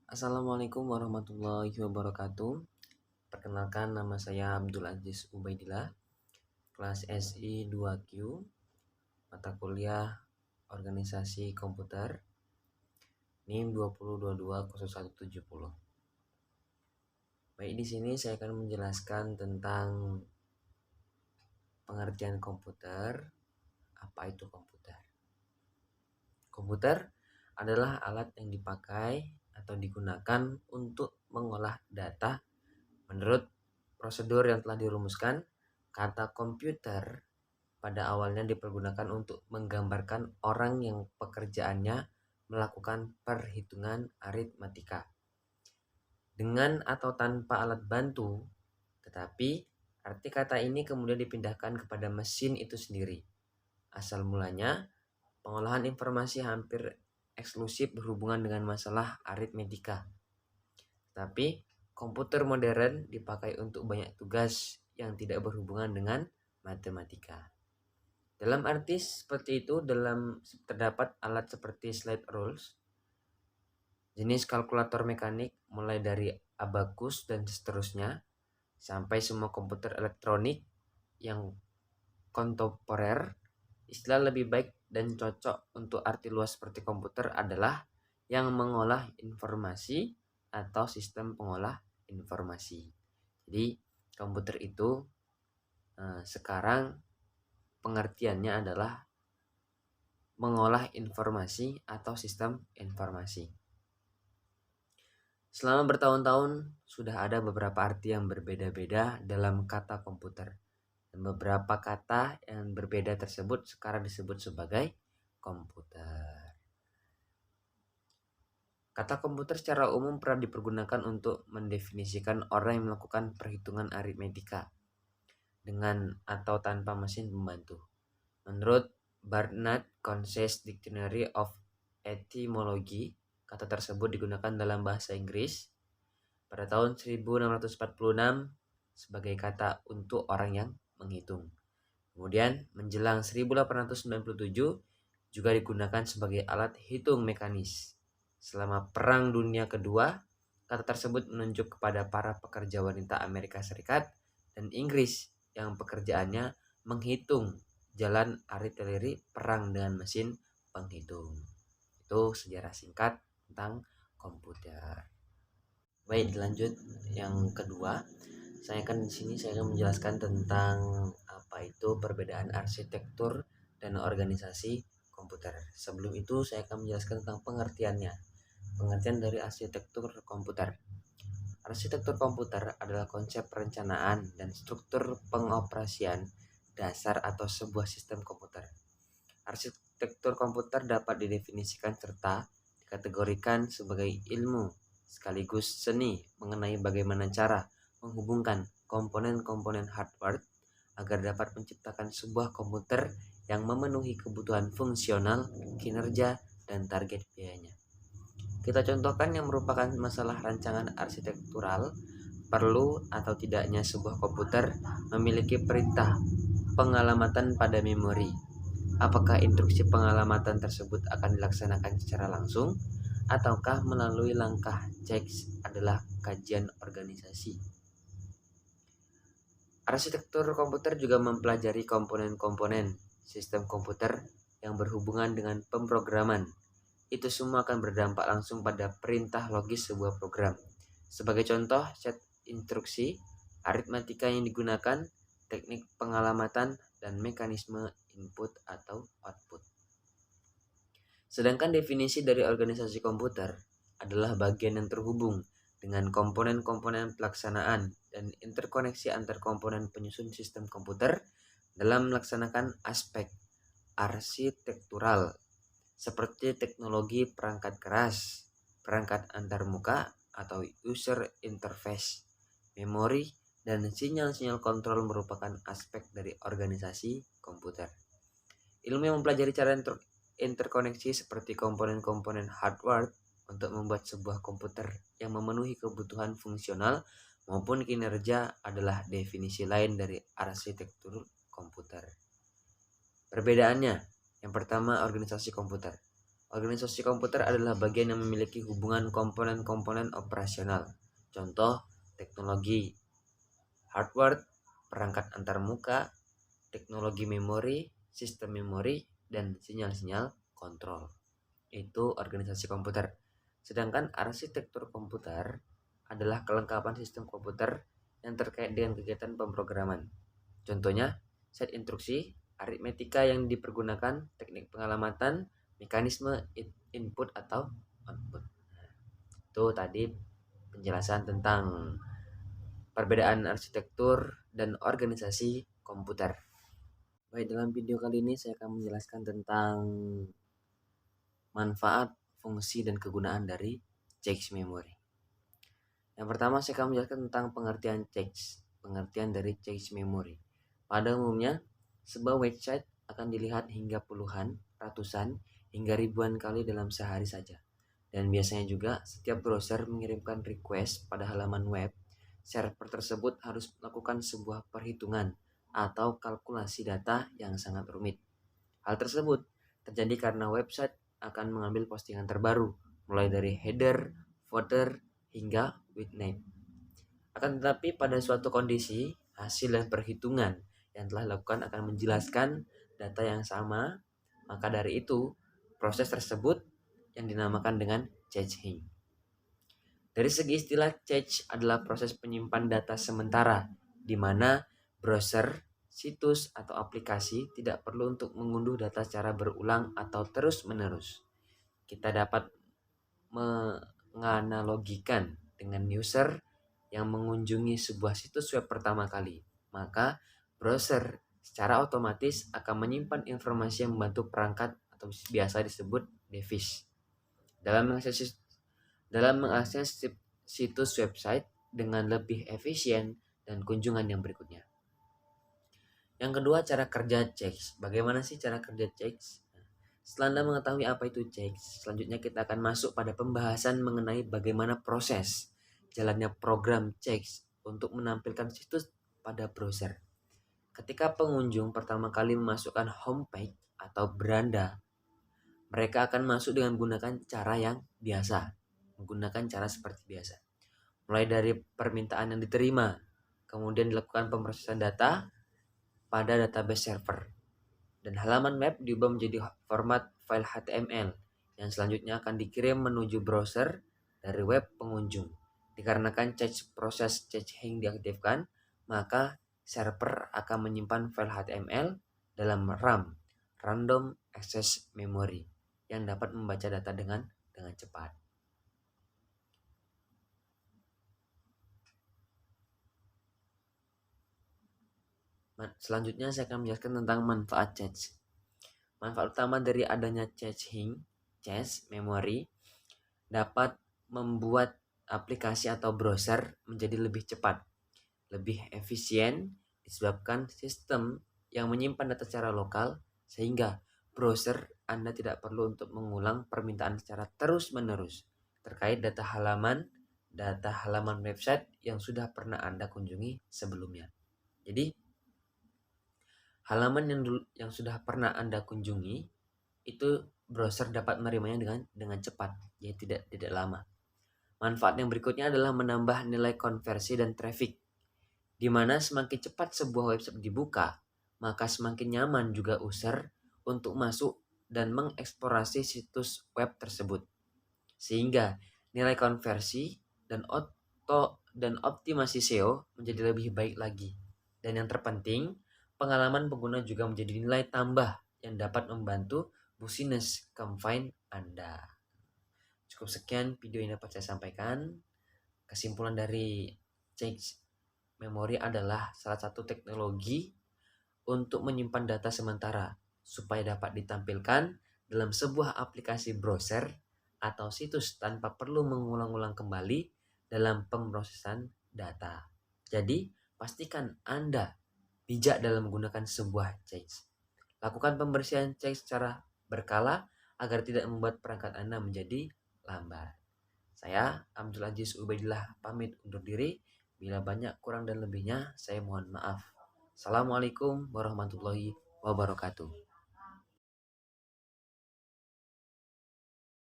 Assalamualaikum warahmatullahi wabarakatuh. Perkenalkan, nama saya Abdul Aziz Ubaidillah, kelas SI 2Q, mata kuliah Organisasi Komputer, NIM 20220170. Baik, di sini saya akan menjelaskan tentang pengertian komputer. Apa itu komputer? Komputer adalah alat yang dipakai atau digunakan untuk mengolah data menurut prosedur yang telah dirumuskan. Kata komputer pada awalnya dipergunakan untuk menggambarkan orang yang pekerjaannya melakukan perhitungan aritmatika dengan atau tanpa alat bantu, tetapi arti kata ini kemudian dipindahkan kepada mesin itu sendiri. Asal mulanya, pengolahan informasi hampir eksklusif berhubungan dengan masalah aritmetika. Tapi komputer modern dipakai untuk banyak tugas yang tidak berhubungan dengan matematika. Dalam arti seperti itu, terdapat alat seperti slide rules, jenis kalkulator mekanik mulai dari abacus dan seterusnya, sampai semua komputer elektronik yang kontemporer. Istilah lebih baik dan cocok untuk arti luas seperti komputer adalah yang mengolah informasi atau sistem pengolah informasi. Jadi komputer itu sekarang pengertiannya adalah mengolah informasi atau sistem informasi. Selama bertahun-tahun sudah ada beberapa arti yang berbeda-beda dalam kata komputer. Dan beberapa kata yang berbeda tersebut sekarang disebut sebagai komputer. Kata komputer secara umum pernah dipergunakan untuk mendefinisikan orang yang melakukan perhitungan aritmetika dengan atau tanpa mesin pembantu. Menurut Barnard Concise Dictionary of Etymology, kata tersebut digunakan dalam bahasa Inggris pada tahun 1646 sebagai kata untuk orang yang menghitung. Kemudian menjelang 1897 juga digunakan sebagai alat hitung mekanis. Selama Perang Dunia Kedua, kata tersebut menunjuk kepada para pekerja wanita Amerika Serikat dan Inggris yang pekerjaannya menghitung jalan artileri perang dengan mesin penghitung. Itu sejarah singkat tentang komputer. Baik, lanjut yang kedua. Saya akan menjelaskan tentang apa itu perbedaan arsitektur dan organisasi komputer. Sebelum itu saya akan menjelaskan tentang pengertiannya. Pengertian dari arsitektur komputer. Arsitektur komputer adalah konsep perencanaan dan struktur pengoperasian dasar atau sebuah sistem komputer. Arsitektur komputer dapat didefinisikan serta dikategorikan sebagai ilmu sekaligus seni mengenai bagaimana cara menghubungkan komponen-komponen hardware agar dapat menciptakan sebuah komputer yang memenuhi kebutuhan fungsional, kinerja, dan target biayanya. Kita contohkan yang merupakan masalah rancangan arsitektural, perlu atau tidaknya sebuah komputer memiliki perintah pengalamatan pada memori. Apakah instruksi pengalamatan tersebut akan dilaksanakan secara langsung ataukah melalui langkah checks adalah kajian organisasi. Arsitektur komputer juga mempelajari komponen-komponen sistem komputer yang berhubungan dengan pemrograman. Itu semua akan berdampak langsung pada perintah logis sebuah program. Sebagai contoh, set instruksi, aritmatika yang digunakan, teknik pengalamatan, dan mekanisme input atau output. Sedangkan definisi dari organisasi komputer adalah bagian yang terhubung dengan komponen-komponen pelaksanaan dan interkoneksi antar komponen penyusun sistem komputer dalam melaksanakan aspek arsitektural seperti teknologi perangkat keras, perangkat antarmuka atau user interface, memori, dan sinyal-sinyal kontrol merupakan aspek dari organisasi komputer. Ilmu yang mempelajari cara interkoneksi seperti komponen-komponen hardware untuk membuat sebuah komputer yang memenuhi kebutuhan fungsional maupun kinerja adalah definisi lain dari arsitektur komputer. Perbedaannya, yang pertama, organisasi komputer. Organisasi komputer adalah bagian yang memiliki hubungan komponen-komponen operasional. Contoh, teknologi, hardware, perangkat antarmuka, teknologi memori, sistem memori, dan sinyal-sinyal kontrol. Itu organisasi komputer. Sedangkan arsitektur komputer adalah kelengkapan sistem komputer yang terkait dengan kegiatan pemrograman. Contohnya, set instruksi, aritmetika yang dipergunakan, teknik pengalamatan, mekanisme input atau output. Itu tadi penjelasan tentang perbedaan arsitektur dan organisasi komputer. Baik, dalam video kali ini saya akan menjelaskan tentang manfaat, fungsi, dan kegunaan dari cache memory. Yang pertama saya akan menjelaskan tentang pengertian cache, pengertian dari cache memory. Pada umumnya, sebuah website akan dilihat hingga puluhan, ratusan, hingga ribuan kali dalam sehari saja. Dan biasanya juga setiap browser mengirimkan request pada halaman web, server tersebut harus melakukan sebuah perhitungan atau kalkulasi data yang sangat rumit. Hal tersebut terjadi karena website akan mengambil postingan terbaru, mulai dari header, footer, hingga with name. Akan tetapi pada suatu kondisi, hasil dan perhitungan yang telah dilakukan akan menjelaskan data yang sama, maka dari itu proses tersebut yang dinamakan dengan caching. Dari segi istilah, cache adalah proses penyimpan data sementara, di mana browser, situs, atau aplikasi tidak perlu untuk mengunduh data secara berulang atau terus-menerus. Kita dapat menganalogikan dengan user yang mengunjungi sebuah situs web pertama kali. Maka browser secara otomatis akan menyimpan informasi yang membantu perangkat atau biasa disebut device dalam mengakses situs website dengan lebih efisien dan kunjungan yang berikutnya. Yang kedua, cara kerja cache. Bagaimana sih cara kerja cache? Setelah Anda mengetahui apa itu cache, selanjutnya kita akan masuk pada pembahasan mengenai bagaimana proses jalannya program cache untuk menampilkan situs pada browser. Ketika pengunjung pertama kali memasukkan homepage atau beranda, mereka akan masuk dengan menggunakan cara yang biasa, menggunakan cara seperti biasa. Mulai dari permintaan yang diterima, kemudian dilakukan pemrosesan data pada database server, dan halaman map diubah menjadi format file HTML yang selanjutnya akan dikirim menuju browser dari web pengunjung. Dikarenakan proses caching diaktifkan, maka server akan menyimpan file HTML dalam RAM, Random Access Memory, yang dapat membaca data dengan cepat. Selanjutnya saya akan menjelaskan tentang manfaat cache. Manfaat utama dari adanya cache memory dapat membuat aplikasi atau browser menjadi lebih cepat, lebih efisien disebabkan sistem yang menyimpan data secara lokal, sehingga browser Anda tidak perlu untuk mengulang permintaan secara terus-menerus terkait data halaman website yang sudah pernah Anda kunjungi sebelumnya. Jadi halaman yang sudah pernah Anda kunjungi itu browser dapat menerimanya dengan cepat, ya tidak lama. Manfaat yang berikutnya adalah menambah nilai konversi dan traffic, di mana semakin cepat sebuah website dibuka, maka semakin nyaman juga user untuk masuk dan mengeksplorasi situs web tersebut. Sehingga nilai konversi dan optimasi SEO menjadi lebih baik lagi. Dan yang terpenting, pengalaman pengguna juga menjadi nilai tambah yang dapat membantu business campaign Anda. Cukup sekian video yang dapat saya sampaikan. Kesimpulan dari cache memory adalah salah satu teknologi untuk menyimpan data sementara supaya dapat ditampilkan dalam sebuah aplikasi browser atau situs tanpa perlu mengulang-ulang kembali dalam pemrosesan data. Jadi, pastikan Anda bijak dalam menggunakan sebuah cache. Lakukan pembersihan cache secara berkala agar tidak membuat perangkat Anda menjadi lambat. Saya Abdul Aziz Ubaidillah pamit undur diri. Bila banyak kurang dan lebihnya, saya mohon maaf. Assalamualaikum warahmatullahi wabarakatuh.